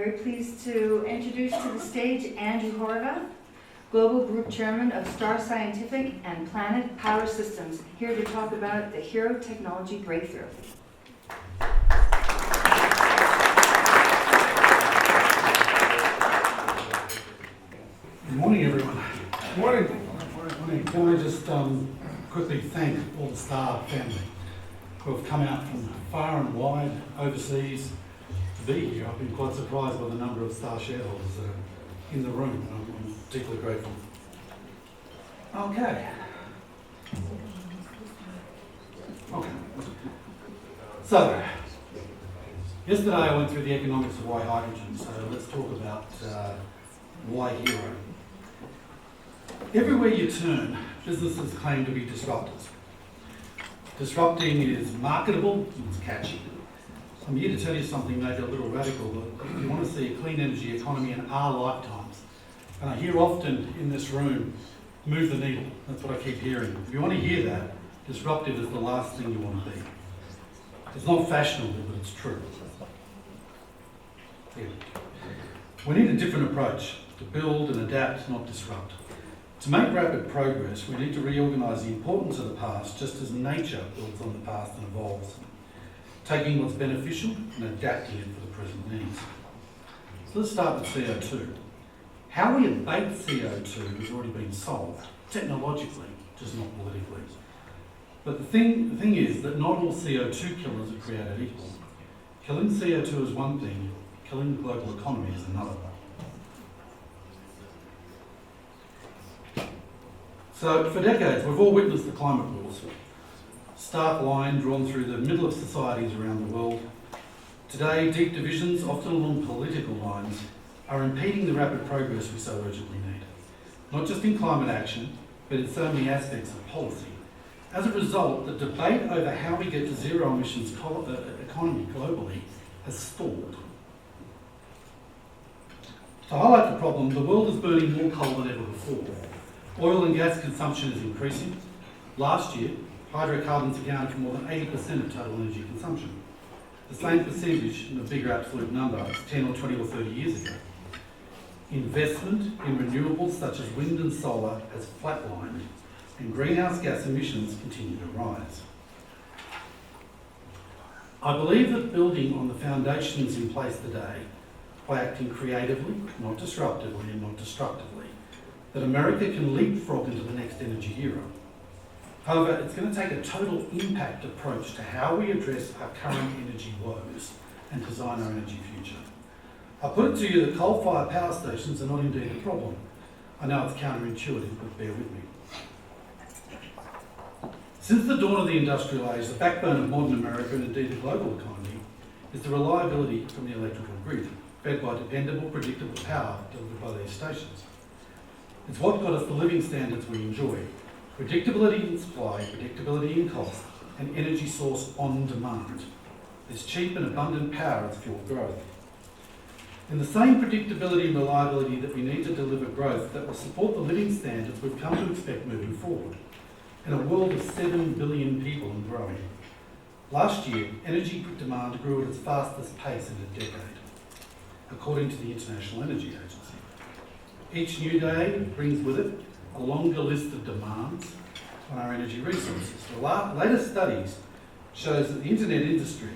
very pleased to introduce to the stage Andrew Horvath, Global Group Chairman of Star Scientific and Planet Power Systems, here to talk about the Hero Technology Breakthrough. Good morning, everyone. Good morning. Morning. Can I just quickly thank all the Star family who have come out from far and wide overseas to be here. I've been quite surprised by the number of Star shareholders that are in the room. I'm particularly grateful. Okay. So, yesterday I went through the economics of why hydrogen, so let's talk about why Hero. Everywhere you turn, businesses claim to be disruptors. Disrupting is marketable, it's catchy. I'm here to tell you something maybe a little radical, but if you want to see a clean energy economy in our lifetimes, and I hear often in this room, move the needle. That's what I keep hearing. If you want to hear that, disruptive is the last thing you want to be. It's not fashionable, but it's true. Yeah. We need a different approach to build and adapt, not disrupt. To make rapid progress, we need to reorganise the importance of the past just as nature builds on the past and evolves, taking what's beneficial and adapting it for the present needs. So let's start with CO2. How we abate CO2 has already been solved, technologically, just not politically. But the thing is that not all CO2 killers are created equal. Killing CO2 is one thing, killing the global economy is another. So for decades, we've all witnessed the climate wars. Stark line drawn through the middle of societies around the world. Today, deep divisions, often along political lines, are impeding the rapid progress we so urgently need. Not just in climate action, but in so many aspects of policy. As a result, the debate over how we get to zero emissions economy globally has stalled. To highlight the problem, the world is burning more coal than ever before. Oil and gas consumption is increasing. Last year, hydrocarbons accounted for more than 80% of total energy consumption. The same percentage, in a bigger absolute number, 10 or 20 or 30 years ago. Investment in renewables such as wind and solar has flatlined, and greenhouse gas emissions continue to rise. I believe that building on the foundations in place today, by acting creatively, not disruptively and not destructively, that America can leapfrog into the next energy era. However, it's going to take a total impact approach to how we address our current energy woes and design our energy future. I put it to you that coal-fired power stations are not indeed a problem. I know it's counterintuitive, but bear with me. Since the dawn of the industrial age, the backbone of modern America and indeed the global economy is the reliability from the electrical grid, fed by dependable, predictable power delivered by these stations. It's what got us the living standards we enjoy. Predictability in supply, predictability in cost, and energy source on demand. This cheap and abundant power has fueled growth. In the same predictability and reliability that we need to deliver growth that will support the living standards we've come to expect moving forward, in a world of 7 billion people and growing. Last year, energy demand grew at its fastest pace in a decade, according to the International Energy Agency. Each new day brings with it a longer list of demands on our energy resources. The latest studies shows that the internet industry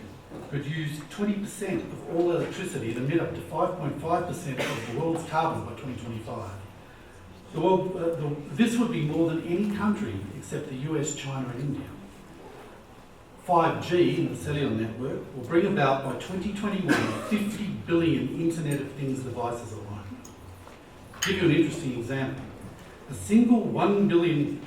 could use 20% of all electricity and emit up to 5.5% of the world's carbon by 2025. This would be more than any country except the US, China and India. 5G in the cellular network will bring about by 2021 50 billion Internet of Things devices alone. To give you an interesting example, a single $1 billion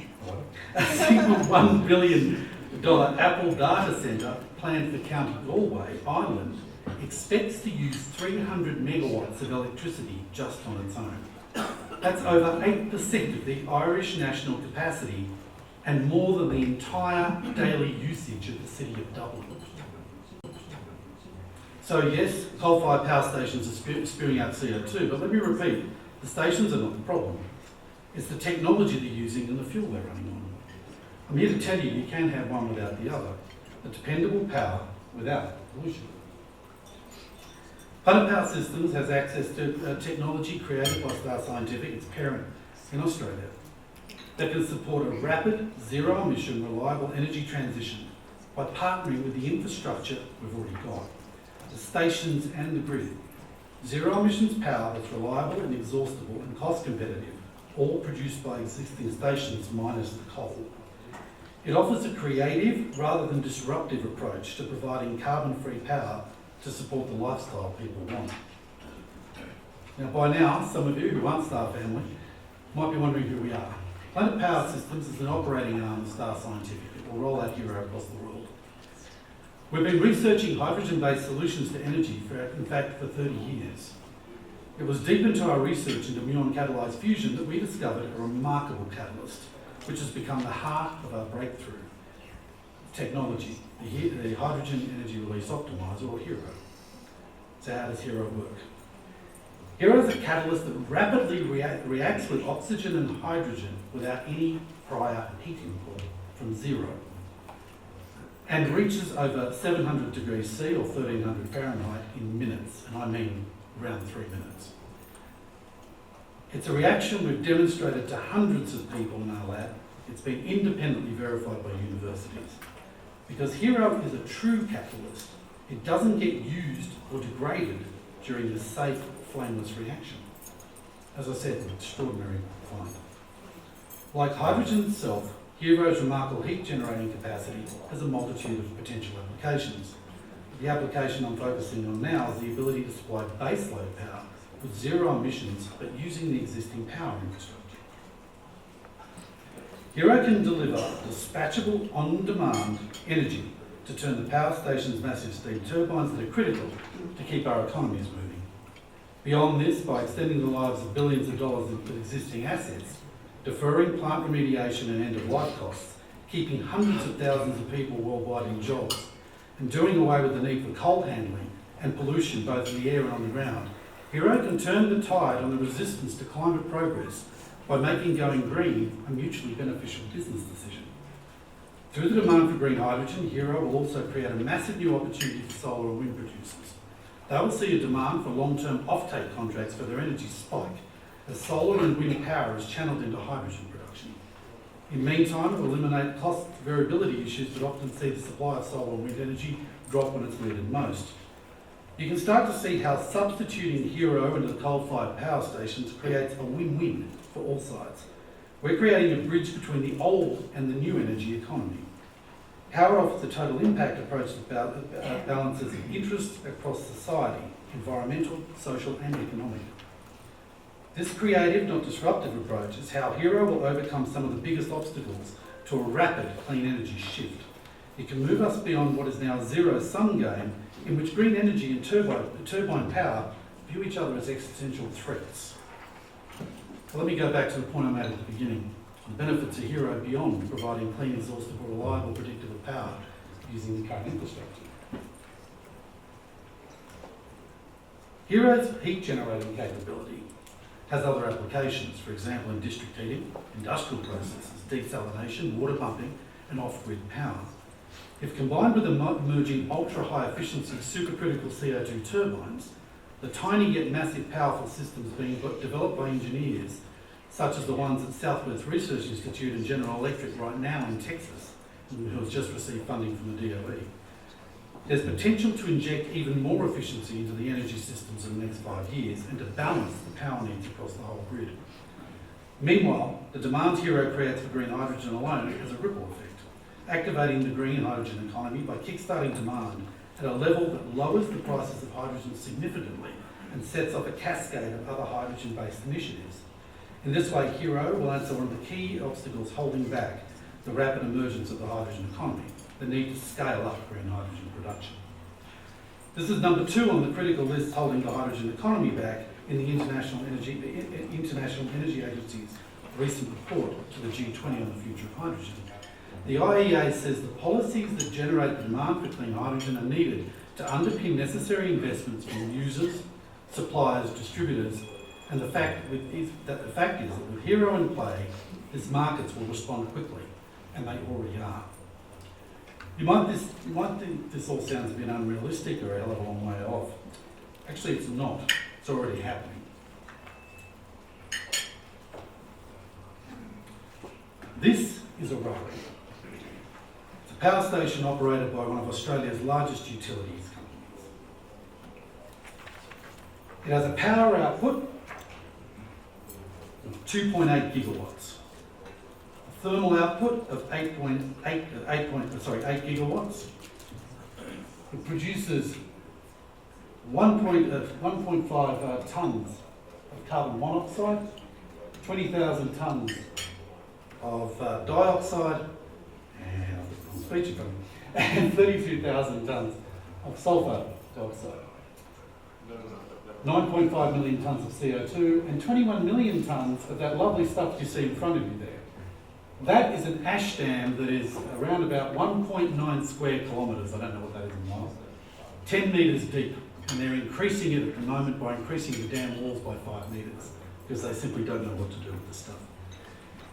Apple data centre planned for County Galway, Ireland, expects to use 300 megawatts of electricity just on its own. That's over 8% of the Irish national capacity and more than the entire daily usage of the city of Dublin. So yes, coal-fired power stations are spewing out CO2, but let me repeat, the stations are not the problem. It's the technology they're using and the fuel they're running on. I'm here to tell you, you can have one without the other. A dependable power without pollution. Planet Power Systems has access to technology created by Star Scientific, its parent in Australia, that can support a rapid, zero-emission, reliable energy transition by partnering with the infrastructure we've already got, the stations and the grid. Zero emissions power that's reliable, inexhaustible and cost competitive, all produced by existing stations minus the coal. It offers a creative rather than disruptive approach to providing carbon-free power to support the lifestyle people want. Now by now, some of you who aren't Star family might be wondering who we are. Planet Power Systems is an operating arm of Star Scientific. It will roll out HERO across the world. We've been researching hydrogen-based solutions to energy for 30 years. It was deep into our research into muon-catalyzed fusion that we discovered a remarkable catalyst, which has become the heart of our breakthrough technology, the Hydrogen Energy Release Optimizer, or HERO. So how does HERO work? HERO is a catalyst that rapidly reacts with oxygen and hydrogen without any prior heat input, from zero, and reaches over 700 degrees C or 1300 Fahrenheit in minutes, and I mean around 3 minutes. It's a reaction we've demonstrated to hundreds of people in our lab. It's been independently verified by universities. Because HERO is a true catalyst, it doesn't get used or degraded during the safe, flameless reaction. As I said, an extraordinary find. Like hydrogen itself, HERO's remarkable heat generating capacity has a multitude of potential applications. The application I'm focusing on now is the ability to supply baseload power with zero emissions, but using the existing power infrastructure. HERO can deliver dispatchable, on-demand energy to turn the power station's massive steam turbines that are critical to keep our economies moving. Beyond this, by extending the lives of billions of dollars with existing assets, deferring plant remediation and end-of-life costs, keeping hundreds of thousands of people worldwide in jobs, and doing away with the need for coal handling and pollution both in the air and on the ground, HERO can turn the tide on the resistance to climate progress by making going green a mutually beneficial business decision. Through the demand for green hydrogen, HERO will also create a massive new opportunity for solar and wind producers. They will see a demand for long-term offtake contracts for their energy spike as solar and wind power is channeled into hydrogen production. In the meantime, it will eliminate cost variability issues that often see the supply of solar and wind energy drop when it's needed most. You can start to see how substituting HERO into the coal-fired power stations creates a win-win for all sides. We're creating a bridge between the old and the new energy economy. How it offers a total impact approach that balances interests across society, environmental, social and economic. This creative, not disruptive approach is how HERO will overcome some of the biggest obstacles to a rapid clean energy shift. It can move us beyond what is now a zero-sum game in which green energy and turbine power view each other as existential threats. Let me go back to the point I made at the beginning. The benefits of HERO beyond providing clean, exhaustible, reliable, predictable power using the current infrastructure. HERO's heat generating capability has other applications, for example in district heating, industrial processes, desalination, water pumping and off-grid power. If combined with emerging ultra-high efficiency supercritical CO2 turbines, the tiny yet massive powerful systems being developed by engineers, such as the ones at Southwest Research Institute and General Electric right now in Texas, who has just received funding from the DOE. There's potential to inject even more efficiency into the energy systems in the next 5 years and to balance the power needs across the whole grid. Meanwhile, the demand HERO creates for green hydrogen alone has a ripple effect, activating the green hydrogen economy by kickstarting demand at a level that lowers the prices of hydrogen significantly and sets off a cascade of other hydrogen-based initiatives. In this way, HERO will answer one of the key obstacles holding back the rapid emergence of the hydrogen economy, the need to scale up green hydrogen production. This is number 2 on the critical list holding the hydrogen economy back in the International Energy Agency's recent report to the G20 on the future of hydrogen. The IEA says the policies that generate the demand for clean hydrogen are needed to underpin necessary investments from users, suppliers, distributors, and the fact is that with HERO in play, these markets will respond quickly, and they already are. You might think this all sounds a bit unrealistic or a hell of a long way off. Actually, it's not. It's already happening. This is AREI. It's a power station operated by one of Australia's largest utilities companies. It has a power output of 2.8 gigawatts, a thermal output of 8 gigawatts. It produces 1.5 tonnes of carbon monoxide, 20,000 tonnes of dioxide, and 32,000 tonnes of sulfur dioxide. 9.5 million tonnes of CO2 and 21 million tonnes of that lovely stuff you see in front of you there. That is an ash dam that is around about 1.9 square kilometres, I don't know what that is in miles, 10 metres deep, and they're increasing it at the moment by increasing the dam walls by 5 metres because they simply don't know what to do with the stuff.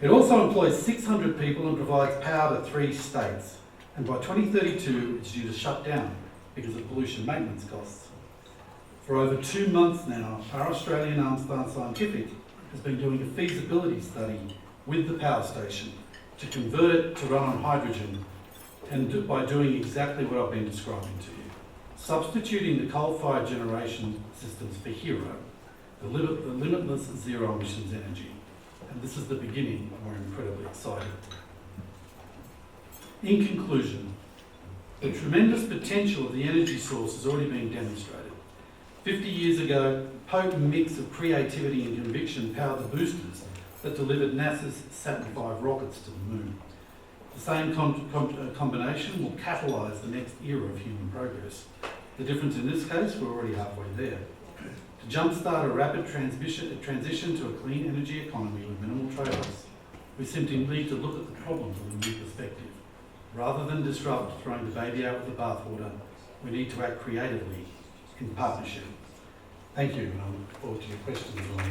It also employs 600 people and provides power to 3 states, and by 2032 it's due to shut down because of pollution maintenance costs. For over 2 months now, our Australian arm Scientific has been doing a feasibility study with the power station to convert it to run on hydrogen, and by doing exactly what I've been describing to you. Substituting the coal-fired generation systems for HERO, the limitless zero emissions energy. And this is the beginning, and we're incredibly excited. In conclusion, the tremendous potential of the energy source is already being demonstrated. 50 years ago, a potent mix of creativity and conviction powered the boosters that delivered NASA's Saturn V rockets to the moon. The same combination will catalyse the next era of human progress. The difference in this case, we're already halfway there. To jumpstart a rapid transition to a clean energy economy with minimal trade-offs, we simply need to look at the problems with a new perspective. Rather than disrupt, throwing the baby out with the bathwater, we need to act creatively in partnership. Thank you, and I look forward to your questions on the